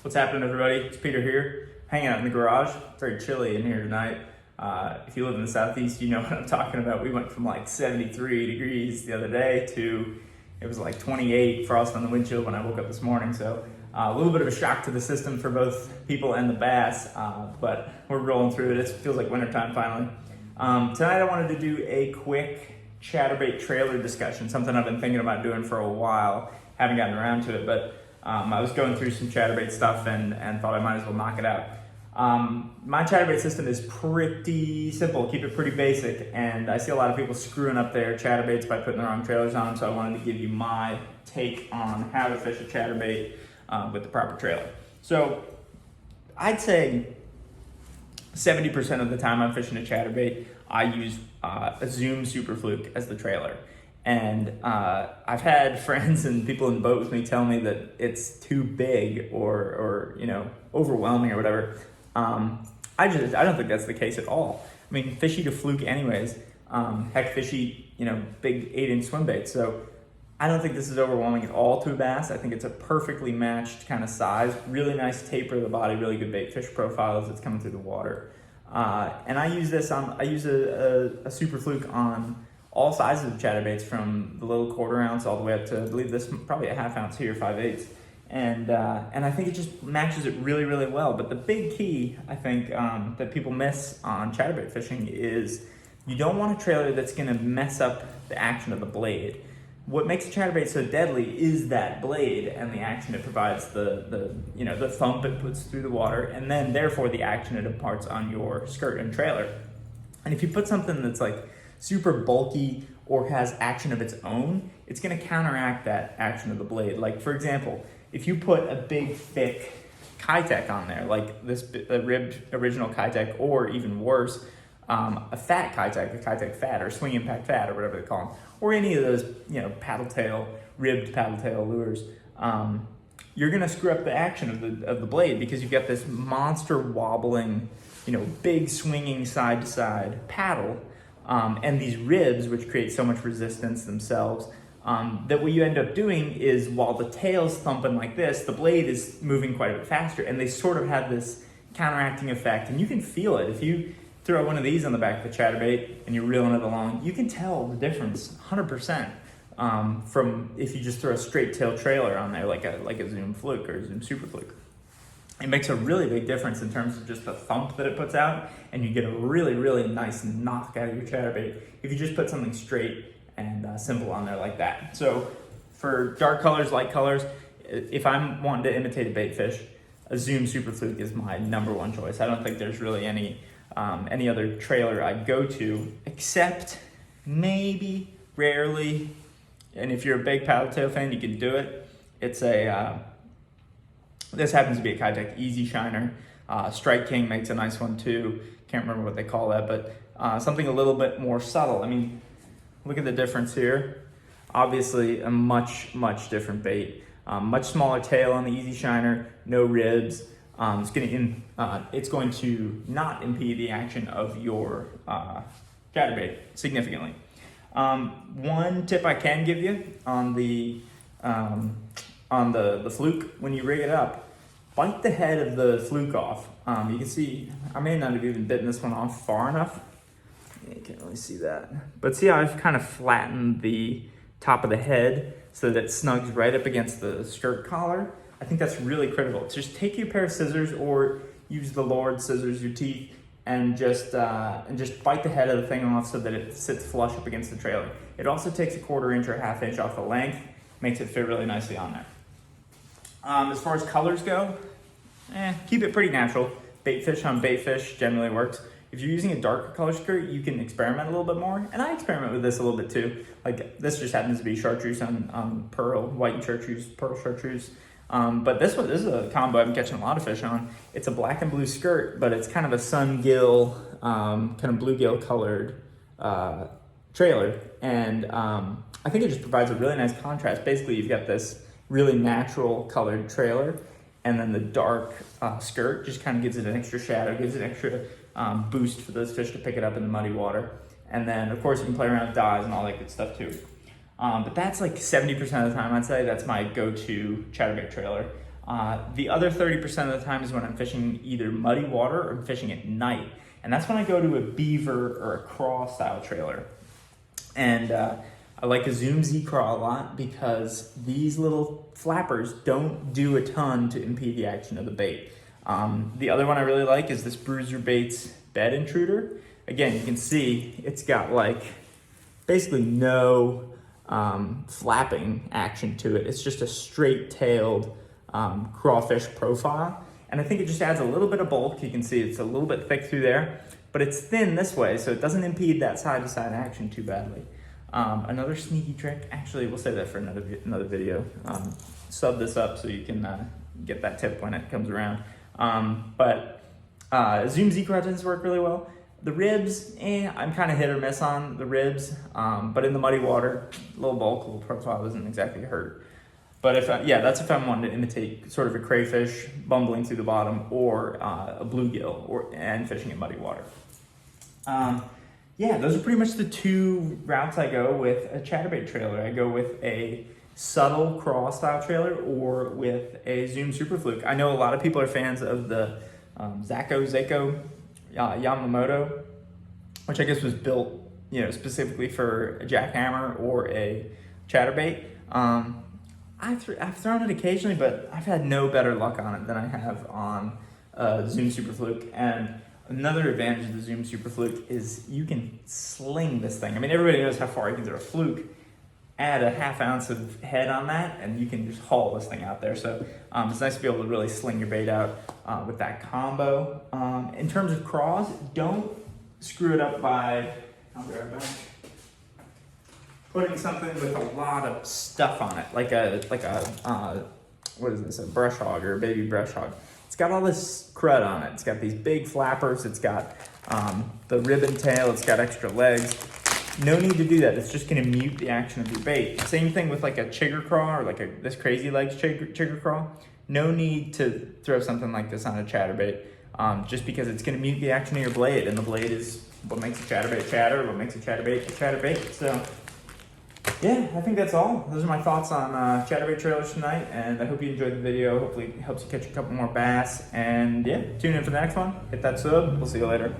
What's happening, everybody? It's Peter here, hanging out in the garage. It's very chilly in here tonight. If you live in the Southeast, you know what I'm talking about. We went from like 73 degrees the other day to it was like 28 frost on the windshield when I woke up this morning. So a little bit of a shock to the system for both people and the bass, but we're rolling through it. It feels like wintertime finally. Tonight I wanted to do a quick Chatterbait trailer discussion, something I've been thinking about doing for a while. Haven't gotten around to it, but I was going through some Chatterbait stuff and thought I might as well knock it out. My Chatterbait system is pretty simple, keep it pretty basic, and I see a lot of people screwing up their Chatterbaits by putting the wrong trailers on them, so I wanted to give you my take on how to fish a Chatterbait with the proper trailer. So I'd say 70% of the time I'm fishing a Chatterbait, I use a Zoom Super Fluke as the trailer. And I've had friends and people in the boat with me tell me that it's too big or you know, overwhelming or whatever. I don't think that's the case at all. I mean, fish eat a fluke anyways. Heck, fish eat, you know, big 8-inch swim baits. So I don't think this is overwhelming at all to a bass. I think it's a perfectly matched kind of size, really nice taper of the body, really good bait fish profile as it's coming through the water. And I use this on, I use a Super Fluke on all sizes of Chatterbaits, from the little 1/4 ounce all the way up to, I believe this probably a 1/2 ounce here, 5/8. And I think it just matches it really, really well. But the big key, I think, that people miss on Chatterbait fishing is you don't want a trailer that's gonna mess up the action of the blade. What makes a Chatterbait so deadly is that blade and the action it provides, the thump it puts through the water, and then therefore the action it imparts on your skirt and trailer. And if you put something that's like super bulky or has action of its own, it's gonna counteract that action of the blade. Like, for example, if you put a big thick Kayak on there, like a ribbed original Kayak, or even worse, a fat Kayak, a Kayak fat or swing impact fat or whatever they call them, or any of those, you know, ribbed paddle tail lures, you're gonna screw up the action of the blade, because you've got this monster wobbling, you know, big swinging side to side paddle, and these ribs, which create so much resistance themselves, that what you end up doing is, while the tail's thumping like this, the blade is moving quite a bit faster, and they sort of have this counteracting effect, and you can feel it. If you throw one of these on the back of the Chatterbait and you're reeling it along, you can tell the difference 100% from if you just throw a straight tail trailer on there, like a Zoom Fluke or a Zoom Super Fluke. It makes a really big difference in terms of just the thump that it puts out, and you get a really, really nice knock out of your Chatterbait if you just put something straight and simple on there like that. So for dark colors, light colors, if I'm wanting to imitate a bait fish, a Zoom Super Fluke is my #1 choice. I don't think there's really any other trailer I'd go to, except maybe, rarely, and if you're a big paddle tail fan, you can do it. It's this happens to be a Kayak Easy Shiner. Strike King makes a nice one too. Can't remember what they call that, but something a little bit more subtle. I mean, look at the difference here. Obviously a much, much different bait. Much smaller tail on the Easy Shiner, no ribs. It's going to not impede the action of your Chatterbait significantly. One tip I can give you on the Fluke, when you rig it up, bite the head of the Fluke off. You can see, I may not have even bitten this one off far enough. You can't really see that. But see how I've kind of flattened the top of the head so that it snugs right up against the skirt collar? I think that's really critical. Just take your pair of scissors, or use the Lord scissors, your teeth, and just bite the head of the thing off so that it sits flush up against the trailer. It also takes a 1/4 inch or 1/2 inch off the length, makes it fit really nicely on there. As far as colors go, keep it pretty natural. Bait fish on bait fish generally works. If you're using a darker color skirt, you can experiment a little bit more, and I experiment with this a little bit too. Like, this just happens to be chartreuse on pearl, white chartreuse, pearl chartreuse. But this is a combo I'm catching a lot of fish on. It's a black and blue skirt, but it's kind of a sun gill, kind of bluegill colored trailer. And I think it just provides a really nice contrast. Basically, you've got this really natural colored trailer, and then the dark skirt just kind of gives it an extra shadow, gives it an extra boost for those fish to pick it up in the muddy water. And then, of course, you can play around with dyes and all that good stuff too. But that's like 70% of the time, I'd say. That's my go-to Chatterbait trailer. The other 30% of the time is when I'm fishing either muddy water or I'm fishing at night. And that's when I go to a beaver or a craw style trailer. And I like a Zoom Z craw a lot because these little flappers don't do a ton to impede the action of the bait. The other one I really like is this Bruiser Baits bed intruder. Again, you can see it's got like basically no flapping action to it. It's just a straight-tailed crawfish profile. And I think it just adds a little bit of bulk. You can see it's a little bit thick through there, but it's thin this way, so it doesn't impede that side-to-side action too badly. Another sneaky trick, actually, we'll save that for another video. Sub this up so you can get that tip when it comes around. But Zoom Z-Craw tends to work really well. The ribs, I'm kind of hit or miss on the ribs, but in the muddy water, a little bulk, a little profile doesn't exactly hurt. But that's if I'm wanting to imitate sort of a crayfish bumbling through the bottom or a bluegill and fishing in muddy water. Those are pretty much the two routes I go with a chatterbait trailer. I go with a subtle craw style trailer or with a Zoom Super Fluke. I know a lot of people are fans of the Zako Yamamoto, which I guess was built, specifically for a jackhammer or a chatterbait. I've thrown it occasionally, but I've had no better luck on it than I have on Zoom Super Fluke. And another advantage of the Zoom Super Fluke is you can sling this thing. I mean, everybody knows how far you can throw a fluke. Add a ½ ounce of head on that, and you can just haul this thing out there. So it's nice to be able to really sling your bait out with that combo. In terms of craws, don't screw it up by, I'll be right back, putting something with a lot of stuff on it, like a what is this, a brush hog or a baby brush hog. It's got all this crud on it. It's got these big flappers. It's got the ribbon tail. It's got extra legs. No need to do that. It's just going to mute the action of your bait. Same thing with like a chigger craw or like this crazy legs chigger craw. No need to throw something like this on a chatterbait, just because it's going to mute the action of your blade, and the blade is what makes a chatterbait chatter, what makes a chatterbait a chatterbait. So yeah, I think that's all. Those are my thoughts on chatterbait trailers tonight, and I hope you enjoyed the video. Hopefully it helps you catch a couple more bass. And yeah, tune in for the next one. Hit that sub. We'll see you later.